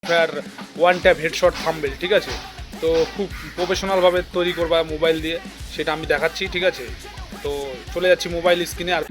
Fire one tap headshot thumbnail, ঠিক আছে। তো খুব প্রফেশনালভাবে তৈরি করবা মোবাইল দিয়ে, সেটা আমি দেখাচ্ছি, ঠিক আছে। তো চলে যাচ্ছি মোবাইল স্ক্রিনে। আর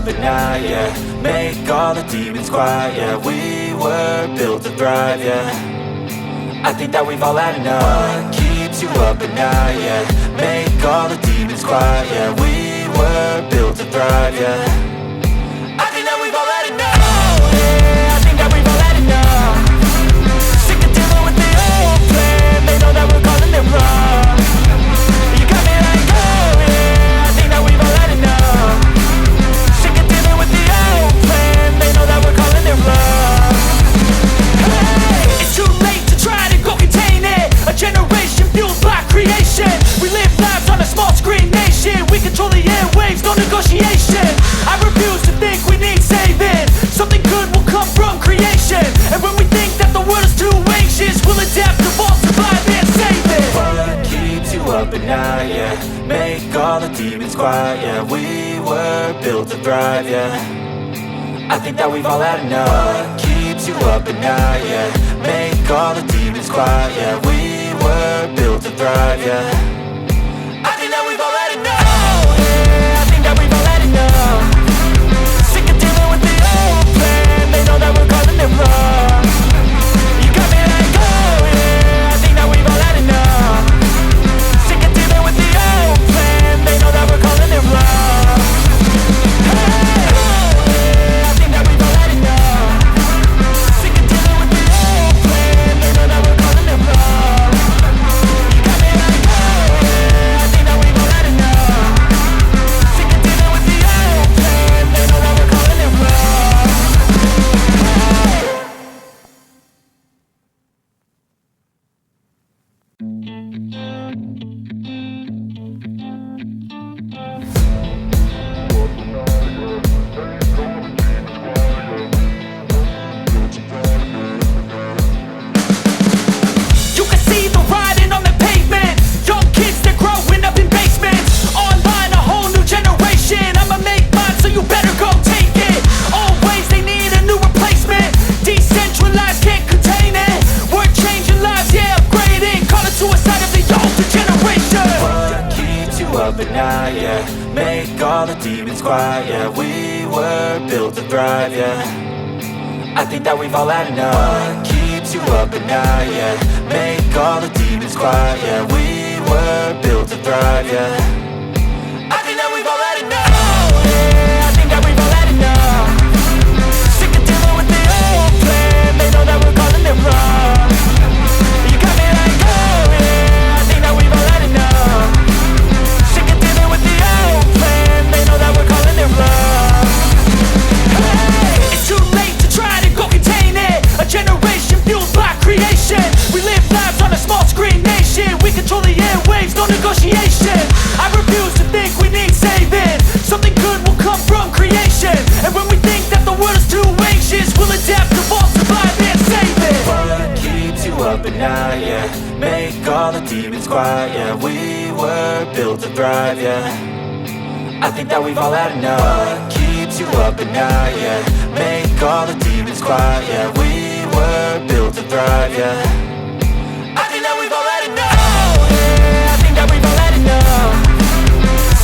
banaye, yeah. Make all the demons quiet, yeah. We were built to thrive, yeah. I think that we've all had enough. What keeps you up at night, yeah. Make all the demons quiet, yeah. We were built to thrive, yeah. I think that we've all had enough. Oh, yeah, I think that we've all had enough. Sick of dealing with the old plan. They know that we're calling it wrong. You got me like, oh yeah, I think that we've all had enough. They know that we're calling it wrong. Hey, it's too late to try to go contain it. A generation fueled by creation. We live lives on a small screen nation. We control the airwaves, no negotiation. I refuse to think we need saving. Something good will come from creation. And when we think that the world is too anxious, we'll adapt, evolve, survive and save it. What keeps you up at night, yeah. Make all the demons quiet, yeah. We were built to thrive, yeah. I think that we've all had enough. What keeps you up at night, yeah. Make all the demons quiet, yeah. We were built to thrive, yeah. I think that we've all had enough. Oh, yeah, I think that we've all had enough. Sick of dealing with the old plan. They know that we're calling it wrong. You got me like, oh yeah, I think that we've all had enough. Sick of dealing with the old plan. They know that we're calling it wrong. At night, yeah. Make all the demons quiet, yeah. We were built to thrive, yeah. I think that we've all had enough. What keeps you up at night, yeah. Make all the demons quiet, yeah. We were built to thrive, yeah. I think that we've all had enough. Oh, yeah, I think that we've all had enough. Sick of dealing with the old plan. They know that we're calling it wrong. You got me like, oh yeah, I think that we've all had enough. They know that we're calling it wrong. Hey, it's too late to try to go contain it. A generation fueled by creation. We live lives on a small screen nation. We control the airwaves, no negotiation. I refuse to think we need saving. Something good will come from creation. And when we think that the world is too anxious, we'll adapt, evolve, survive and save it. What keeps you up at night, yeah. Make all the demons quiet, yeah. We were built to thrive, yeah. I think that we've all had enough. What keeps you up at night, yeah. Make all the demons quiet, yeah. We were built to thrive, yeah. I think that we've all had enough. Oh, yeah, I think that we've all had enough.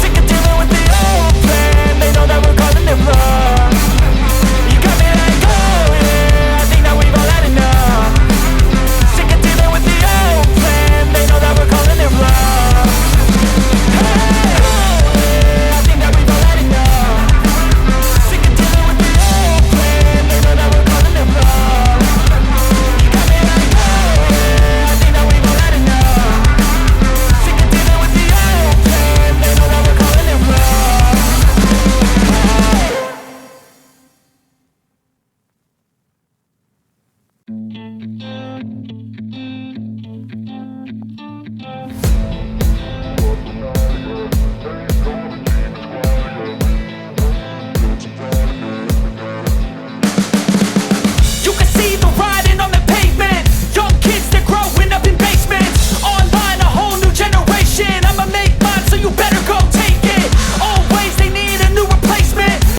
Sick of dealing with the old plan. They know that we're calling it wrong.